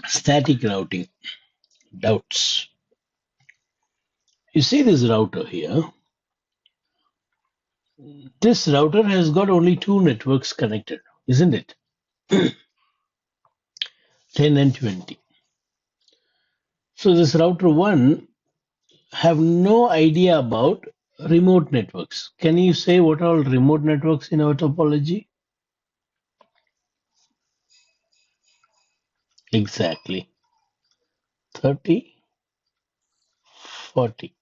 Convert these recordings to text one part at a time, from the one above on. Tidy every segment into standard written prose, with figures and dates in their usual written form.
Static routing. Doubts. You see this router here. This router has got only two networks connected, isn't it? 10 and 20. So this router 1 have no idea about remote networks. Can you say what are all remote networks in our topology? Exactly. 30, 40.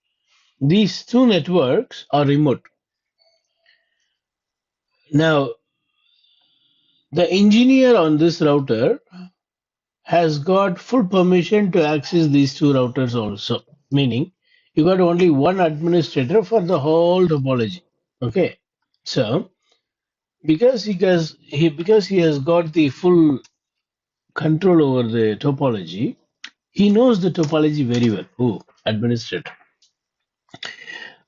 These two networks are remote. Now, the engineer on this router has got full permission to access these two routers also, meaning you got only one administrator for the whole topology. Okay, so because he has got the full control over the topology, he knows the topology very well. Who? Administrator.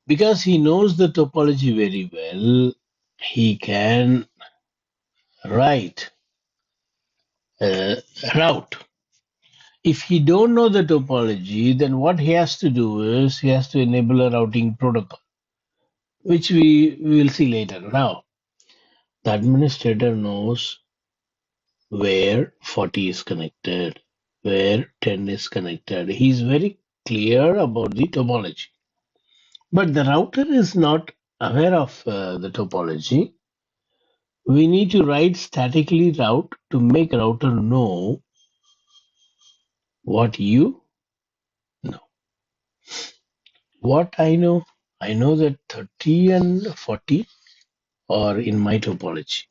Because he knows the topology very well, he can write a route. If he don't know the topology, then what he has to do is he has to enable a routing protocol, which we will see later. Now, the administrator knows where 40 is connected, where 10 is connected. He's very clear about the topology. But the router is not aware of the topology. We need to write statically route to make router know what you know. What I know that 30 and 40 are in my topology.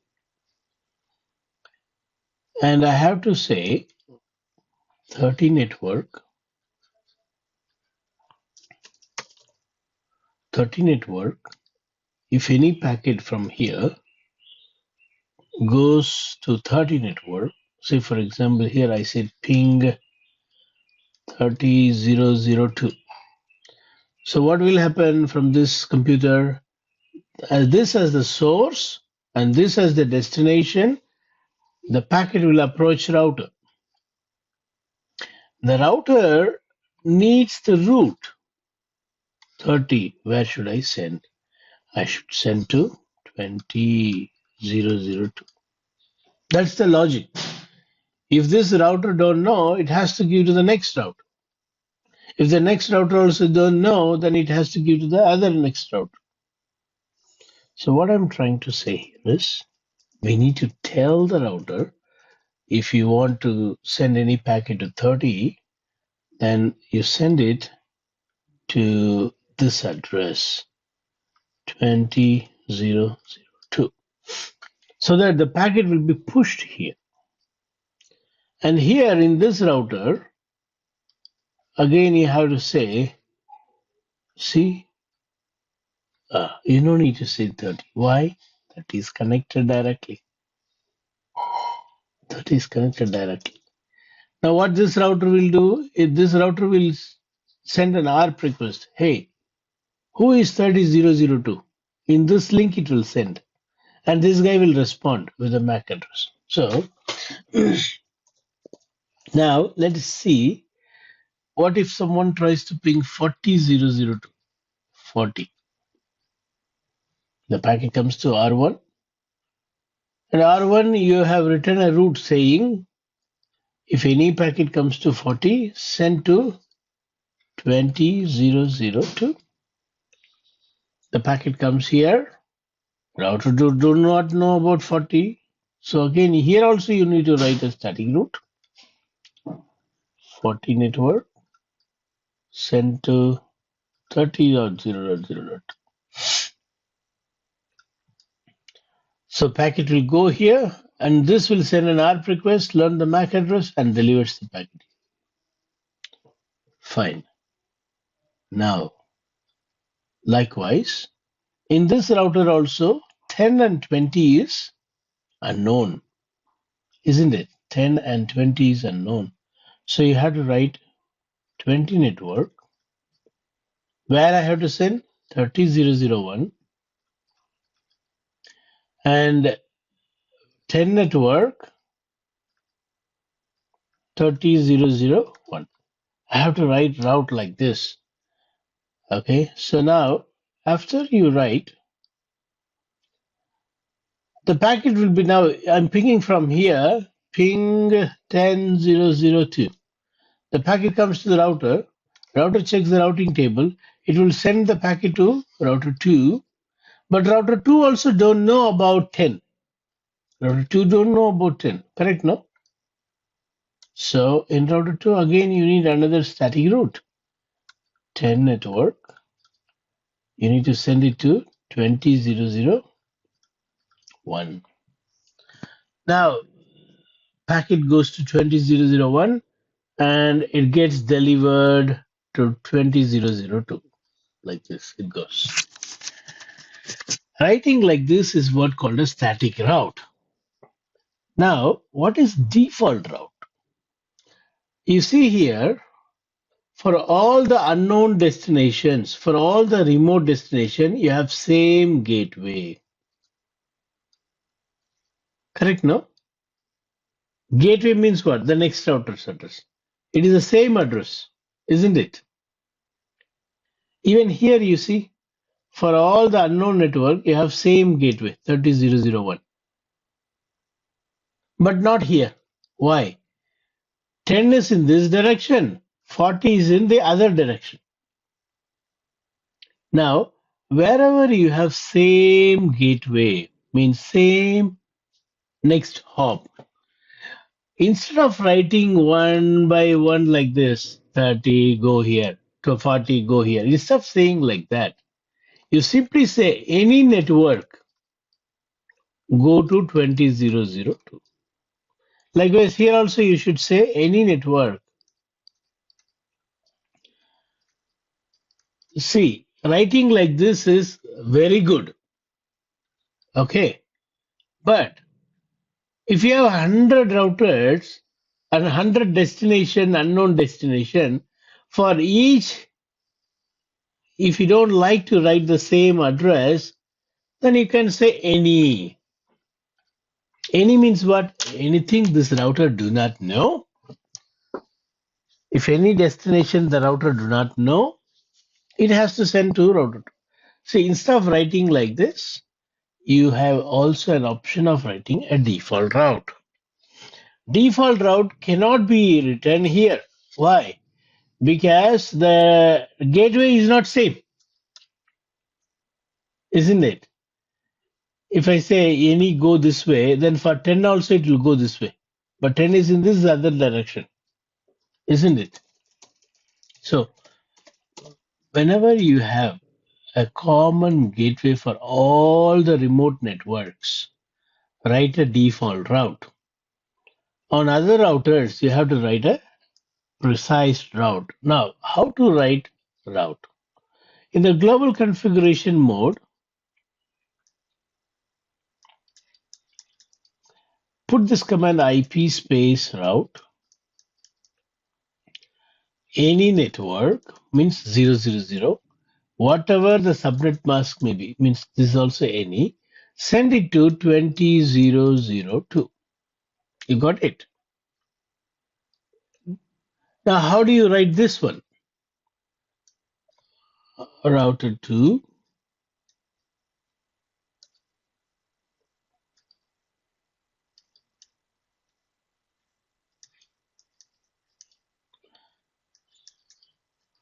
And I have to say 30 network, if any packet from here goes to 30 network, say for example here I said ping 30002. So what will happen from this computer? As this as the source and this as the destination, the packet will approach router. The router needs the route 30. Where should I send? I should send to 20002. That's the logic. If this router don't know, it has to give to the next router. If the next router also don't know, then it has to give to the other next router. So what I'm trying to say here is we need to tell the router if you want to send any packet to 30, then you send it to this address 20002 so that the packet will be pushed here. And here in this router, again you have to say, see, you don't need to say 30. Why? That is connected directly. That is connected directly. Now what this router will do, is this router will send an ARP request. Hey, who is 30002? In this link it will send. And this guy will respond with a MAC address. So now let us see what if someone tries to ping 40002. 40. The packet comes to R1. And R1 you have written a route saying if any packet comes to 40, send to 20002. The packet comes here. Router do not know about 40. So again, here also you need to write a static route. 40 network, send to 30.0.0. So packet will go here, and this will send an ARP request, learn the MAC address, and delivers the packet. Fine. Now, likewise, in this router also, 10 and 20 is unknown, isn't it? 10 and 20 is unknown. So you have to write 20 network, where I have to send 30001, and 10 network, 30,001. I have to write route like this. Okay, so now after you write, the packet will be now, I'm pinging from here, ping 10,002. The packet comes to the router checks the routing table, it will send the packet to router 2, but router 2 also don't know about 10. Router 2 don't know about 10, correct, no? So in router 2, again, you need another static route. 10 network, you need to send it to 20,001. Now, packet goes to 20,001 and it gets delivered to 20,002. Like this, it goes. Writing like this is what called a static route. Now, what is default route? You see here, for all the unknown destinations, for all the remote destination, you have same gateway. Correct, no? Gateway means what? The next router's address. It is the same address, isn't it? Even here, you see, for all the unknown network, you have same gateway, 30,001. But not here. Why? 10 is in this direction, 40 is in the other direction. Now, wherever you have same gateway, means same next hop. Instead of writing one by one like this, 30 go here, to 40 go here, instead of saying like that, you simply say any network go to 20,002. Likewise, here also you should say any network. See, writing like this is very good. Okay. But if you have 100 routers and 100 destination, unknown destination, for each, if you don't like to write the same address, then you can say any. Any means what? Anything this router do not know. If any destination the router do not know, it has to send to router. See, instead of writing like this, you have also an option of writing a default route. Default route cannot be written here. Why? Because the gateway is not same, isn't it? If I say any go this way, then for 10 also it will go this way. But 10 is in this other direction, isn't it? So whenever you have a common gateway for all the remote networks, write a default route. On other routers, you have to write a precise route. Now, how to write route? In the global configuration mode, put this command IP space route. Any network means 000. Whatever the subnet mask may be, means this is also any. Send it to 20,002. You got it. Now, how do you write this one? Router to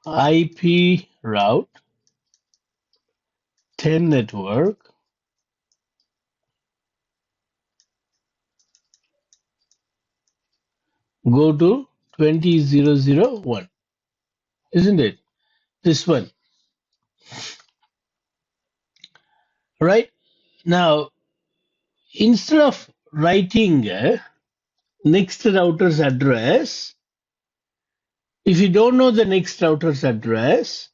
IP route 10 network go to 20,001. Isn't it? This one. Right? Now, instead of writing next router's address, if you don't know the next router's address,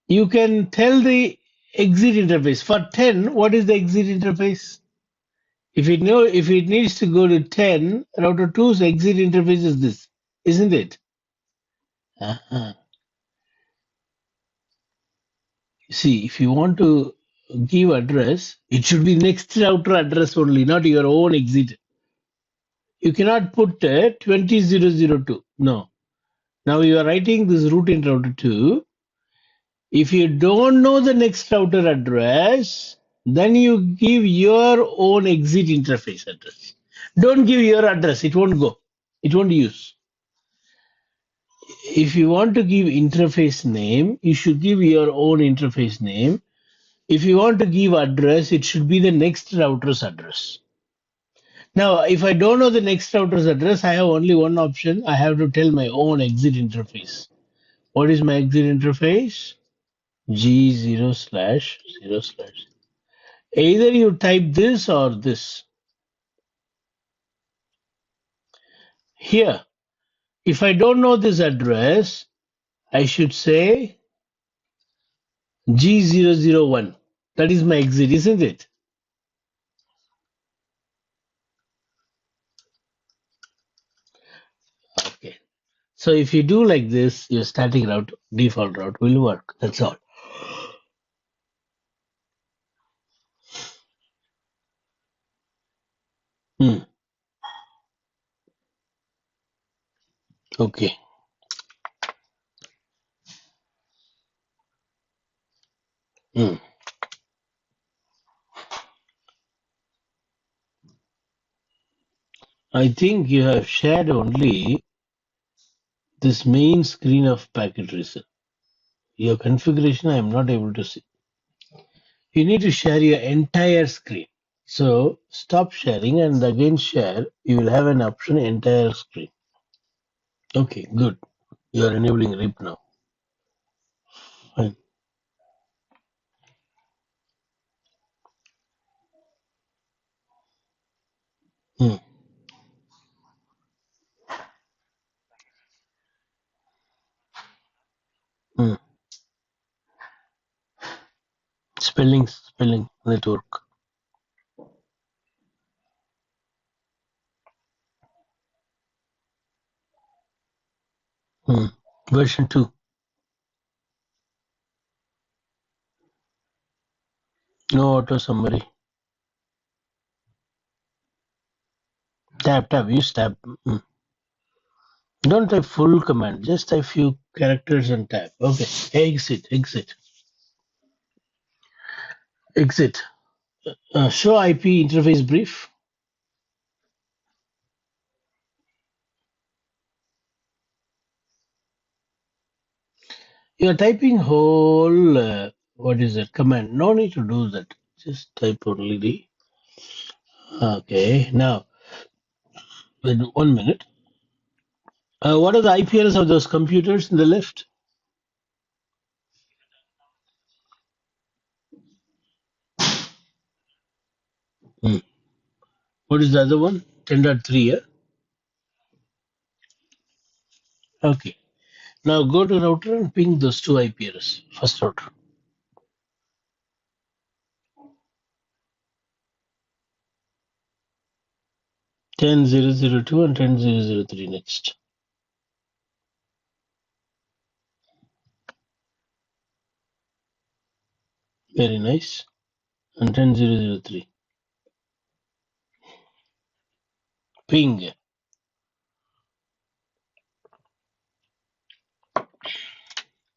you can tell the exit interface. For 10, what is the exit interface? If it needs to go to 10, router two's exit interface is this, isn't it? Uh-huh. See, if you want to give address, it should be next router address only, not your own exit. You cannot put 20002. No. Now you are writing this route in router 2. If you don't know the next router address, then you give your own exit interface address. Don't give your address, it won't go. It won't use. If you want to give interface name, you should give your own interface name. If you want to give address, it should be the next router's address. Now, if I don't know the next router's address, I have only one option. I have to tell my own exit interface. What is my exit interface? G0 slash 0 slash. Either you type this or this. Here, if I don't know this address, I should say G001. That is my exit, isn't it? Okay. So if you do like this, your static route, default route will work. That's all. Hmm. Okay. Hmm. I think you have shared only this main screen of packet tracer. Your configuration I am not able to see. You need to share your entire screen. So stop sharing and again share. You will have an option entire screen. Okay, good. You are enabling RIP now. Fine. Hmm. Hmm. Spelling network. Hmm. Version 2. No auto summary. Tab. Use tab. Hmm. Don't type full command. Just type few characters and tab. Okay. Exit. Show IP interface brief. You are typing whole, what is that, command. No need to do that. Just type only the, okay. Now, wait 1 minute. What are the IPLs of those computers in the left? Hmm. What is the other one? 10.3, yeah? Okay. Now go to router and ping those two IPLs. First router. 10.0.0.2 and 10.0.0.3 next. Very nice. And 10.0.0.3. Ping.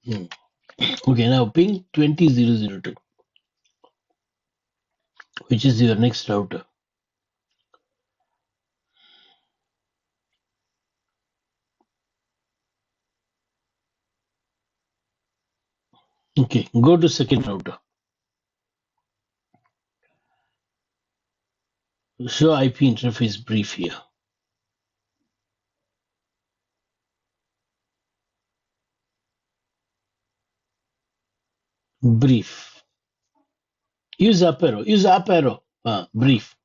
Hmm. Okay, now ping 20.0.0.2, which is your next router. Okay, go to second router. Show IP interface brief here. Brief. Use up arrow. Use up arrow. Brief.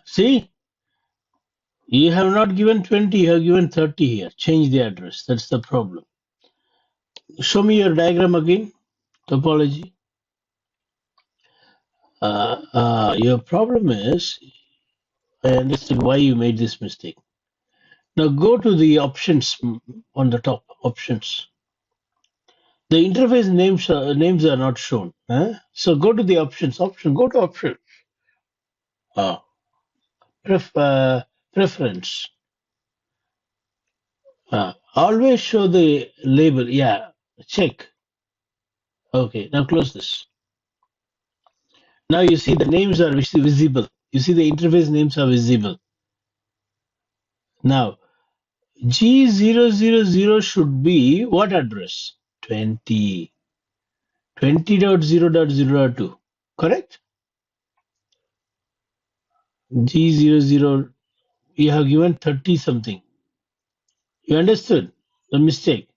See? You have not given 20, you have given 30 here. Change the address. That's the problem. Show me your diagram again. Topology. Your problem is, I understand why you made this mistake. Now go to the options on the top. Options. The interface names are not shown. So go to the options. Go to option. uh, preference. Always show the label. Yeah, check. Okay, now close this. Now you see the names are visible. You see the interface names are visible. Now G000 should be what address? 20. 20.0.0.2. Correct? G00, you have given 30 something. You understood the mistake?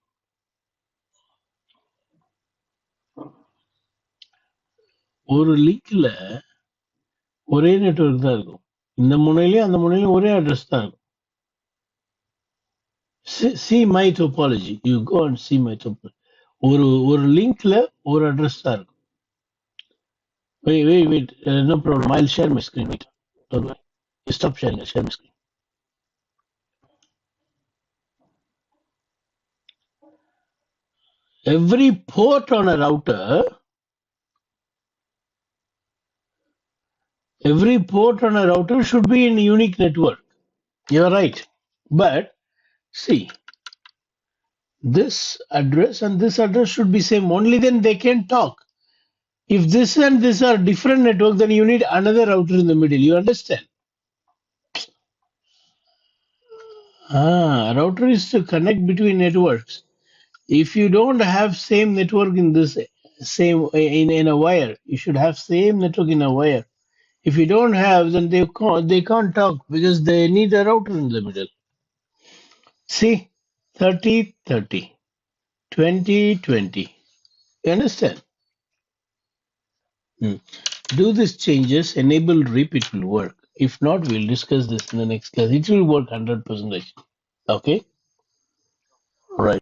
ஒரு லிங்க்ல ஒரே network தான் இருக்கும். இந்த முனையிலயும் அந்த முனையிலயும் ஒரே address தான் இருக்கும். See my topology. You go and see my topology. ஒரு லிங்க்ல ஒரு அட்ரஸ் தான் இருக்கும். Wait. No problem. I'll share my screen. Wait. Don't worry. You stop sharing. I'll share my screen. Every port on a router, should be in a unique network. You're right. But see, this address and this address should be same. Only then they can talk. If this and this are different network, then you need another router in the middle. You understand? Router is to connect between networks. If you don't have same network in this same in a wire, you should have same network in a wire. If you don't have, then they can't talk because they need a router in the middle. See, 30-30, 20-20. You understand? Do these changes, enable RIP, it will work. If not, we'll discuss this in the next class. It will work 100%. Okay? Right.